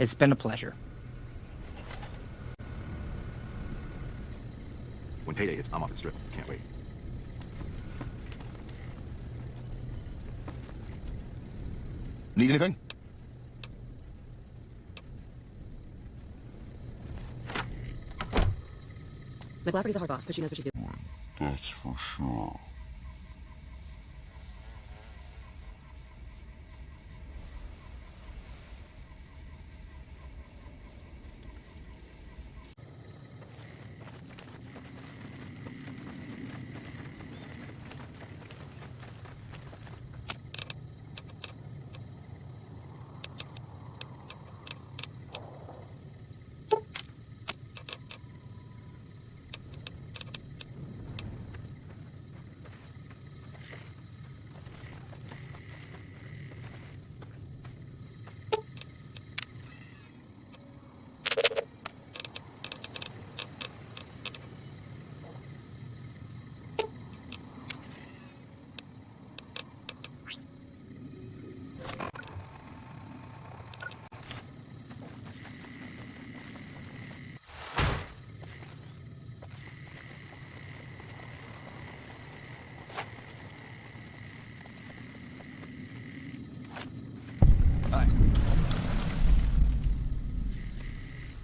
It's been a pleasure. When payday hits, I'm off the strip. Can't wait. Need anything? McLafferty's a hard boss, but she knows what she's doing. That's for sure.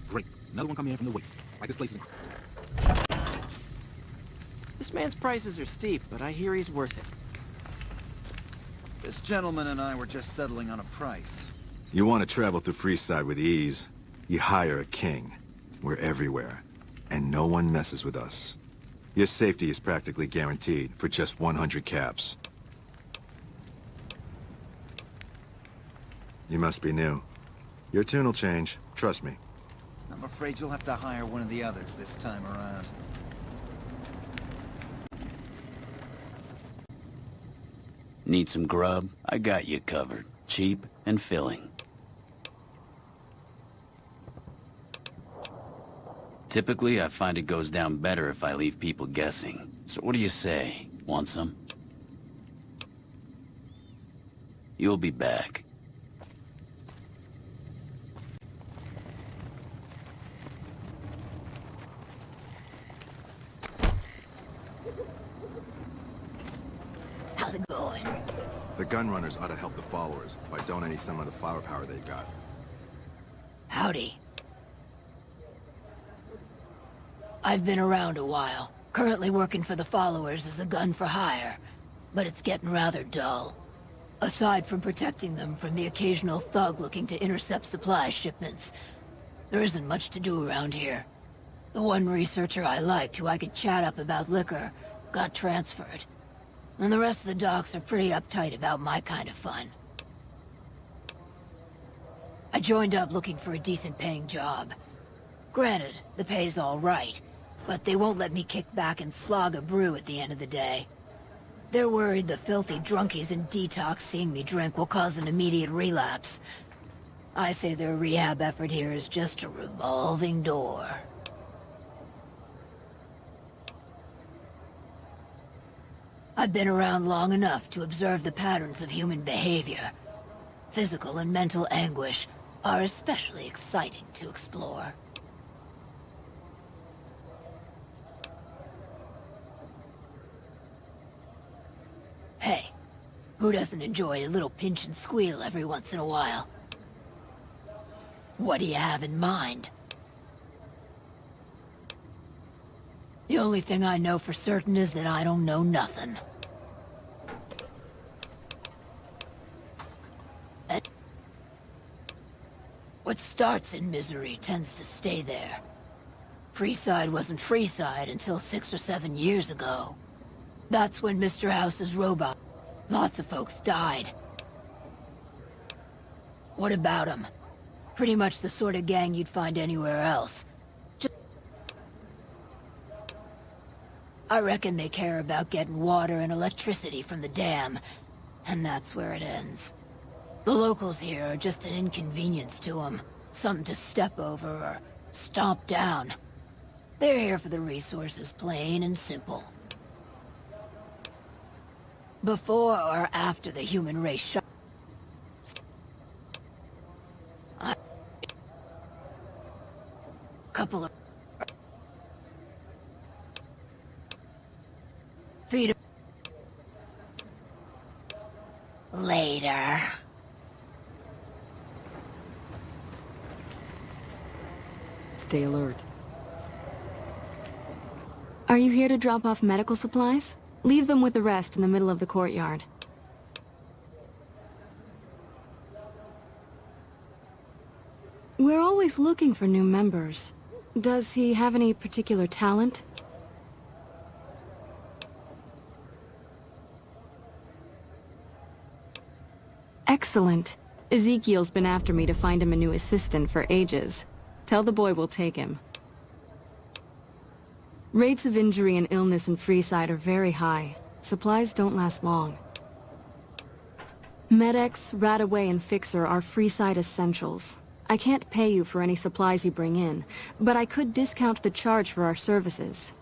Great. Another one coming in from the waste. Like this place is... This man's prices are steep, but I hear he's worth it. This gentleman and I were just settling on a price. You want to travel through Freeside with ease, you hire a king. We're everywhere, and no one messes with us. Your safety is practically guaranteed for just 100 caps. You must be new. Your tune will change, trust me. I'm afraid you'll have to hire one of the others this time around. Need some grub? I got you covered. Cheap and filling. Typically, I find it goes down better if I leave people guessing. So what do you say? Want some? You'll be back. How's it going? The gunrunners ought to help the followers by donating some of the firepower they've got. Howdy. I've been around a while. Currently working for the followers as a gun for hire, but it's getting rather dull. Aside from protecting them from the occasional thug looking to intercept supply shipments, there isn't much to do around here. The one researcher I liked who I could chat up about liquor got transferred. And the rest of the docs are pretty uptight about my kind of fun. I joined up looking for a decent paying job. Granted, the pay's all right, but they won't let me kick back and slog a brew at the end of the day. They're worried the filthy drunkies in detox seeing me drink will cause an immediate relapse. I say their rehab effort here is just a revolving door. I've been around long enough to observe the patterns of human behavior. Physical and mental anguish are especially exciting to explore. Hey, who doesn't enjoy a little pinch and squeal every once in a while? What do you have in mind? The only thing I know for certain is that I don't know nothing. What starts in misery tends to stay there. Freeside wasn't Freeside until 6 or 7 years ago. That's when Mr. House's robot. Lots of folks died. What about them? Pretty much the sort of gang you'd find anywhere else. I reckon they care about getting water and electricity from the dam, and that's where it ends. The locals here are just an inconvenience to them, something to step over or stomp down. They're here for the resources, plain and simple. Before or after the human race couple of... feed 'em. Later. Stay alert. Are you here to drop off medical supplies? Leave them with the rest in the middle of the courtyard. We're always looking for new members. Does he have any particular talent? Excellent. Ezekiel's been after me to find him a new assistant for ages. Tell the boy we'll take him. Rates of injury and illness in Freeside are very high. Supplies don't last long. Med-X, Radaway, and Fixer are Freeside essentials. I can't pay you for any supplies you bring in, but I could discount the charge for our services.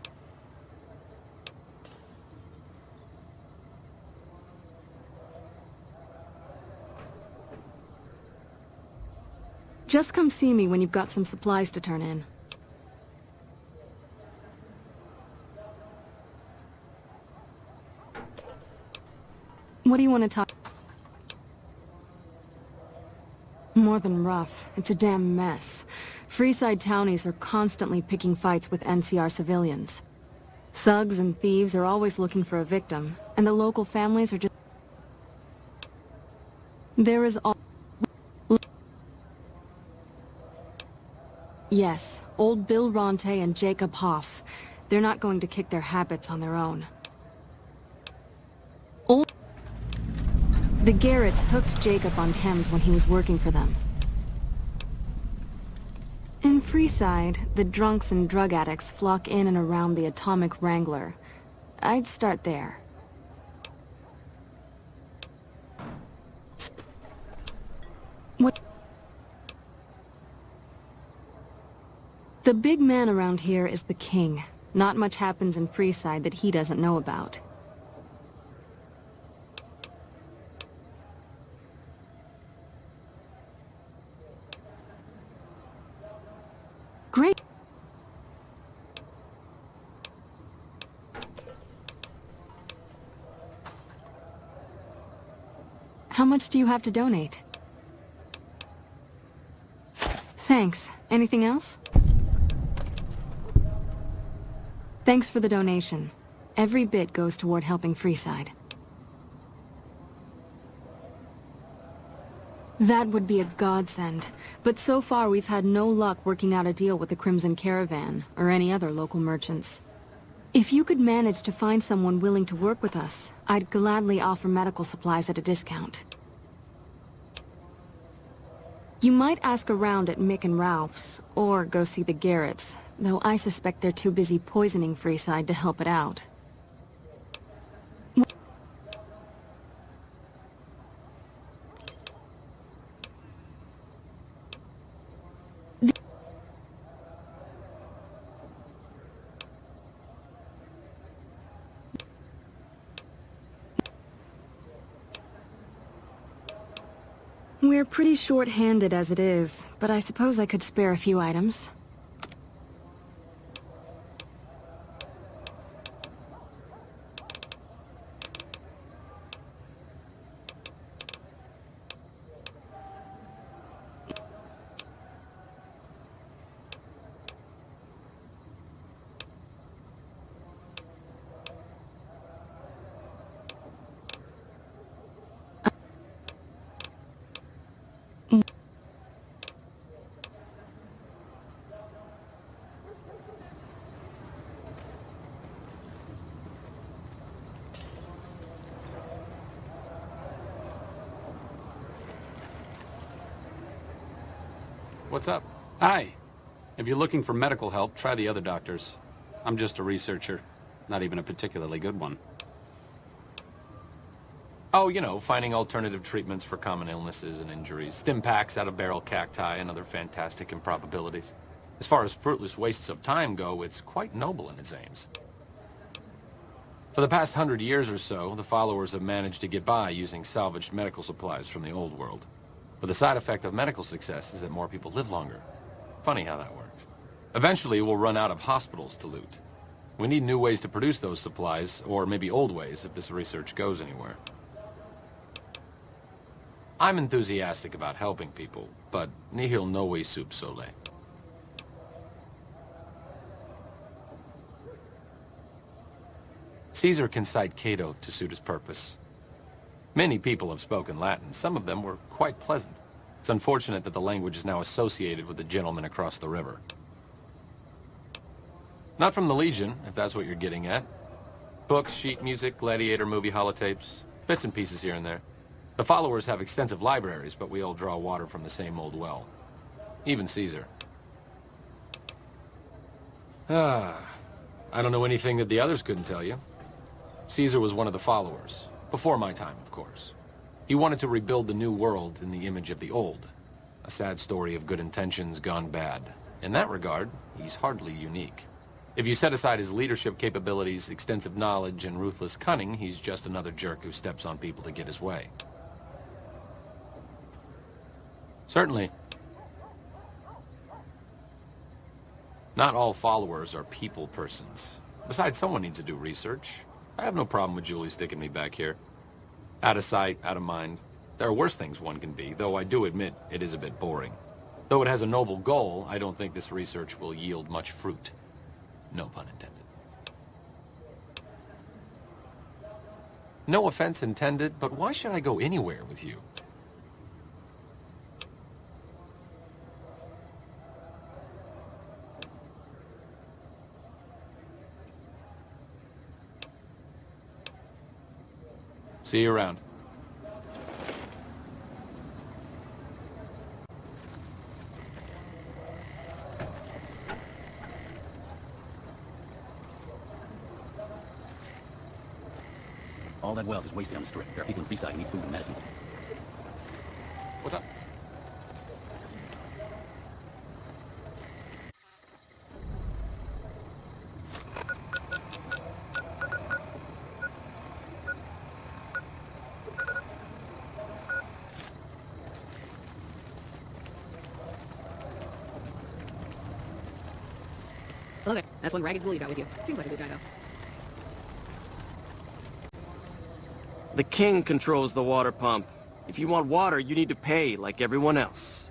Just come see me when you've got some supplies to turn in. What do you want to talk? More than rough. It's a damn mess. Freeside townies are constantly picking fights with NCR civilians. Thugs and thieves are always looking for a victim, and the local families are just... There is all... Yes, old Bill Ronte and Jacob Hoff. They're not going to kick their habits on their own. The Garretts hooked Jacob on chems when he was working for them. In Freeside, the drunks and drug addicts flock in and around the Atomic Wrangler. I'd start there. What? The big man around here is the King. Not much happens in Freeside that he doesn't know about. Great. How much do you have to donate? Thanks. Anything else? Thanks for the donation. Every bit goes toward helping Freeside. That would be a godsend, but so far we've had no luck working out a deal with the Crimson Caravan, or any other local merchants. If you could manage to find someone willing to work with us, I'd gladly offer medical supplies at a discount. You might ask around at Mick and Ralph's, or go see the Garretts, though I suspect they're too busy poisoning Freeside to help it out. We're pretty short-handed as it is, but I suppose I could spare a few items. What's up? Hi. If you're looking for medical help, try the other doctors. I'm just a researcher. Not even a particularly good one. Oh, you know, finding alternative treatments for common illnesses and injuries. Stim packs out of barrel cacti and other fantastic improbabilities. As far as fruitless wastes of time go, it's quite noble in its aims. For the past 100 years or so, the followers have managed to get by using salvaged medical supplies from the old world. But the side effect of medical success is that more people live longer. Funny how that works. Eventually, we'll run out of hospitals to loot. We need new ways to produce those supplies, or maybe old ways if this research goes anywhere. I'm enthusiastic about helping people, but nihil novi sub sole. Caesar can cite Cato to suit his purpose. Many people have spoken Latin. Some of them were quite pleasant. It's unfortunate that the language is now associated with the gentleman across the river. Not from the Legion, if that's what you're getting at. Books, sheet music, gladiator movie holotapes, bits and pieces here and there. The followers have extensive libraries, but we all draw water from the same old well. Even Caesar. I don't know anything that the others couldn't tell you. Caesar was one of the followers. Before my time, of course. He wanted to rebuild the new world in the image of the old. A sad story of good intentions gone bad. In that regard, he's hardly unique. If you set aside his leadership capabilities, extensive knowledge, and ruthless cunning, he's just another jerk who steps on people to get his way. Certainly. Not all followers are people persons. Besides, someone needs to do research. I have no problem with Julie sticking me back here. Out of sight, out of mind. There are worse things one can be, though I do admit it is a bit boring. Though it has a noble goal, I don't think this research will yield much fruit. No pun intended. No offense intended, but why should I go anywhere with you? See you around. All that wealth is wasted on the strip. There are people in Freeside who need food and medicine. What's up? Hello there. That's one ragged ghoul you got with you. Seems like a good guy, though. The king controls the water pump. If you want water, you need to pay like everyone else.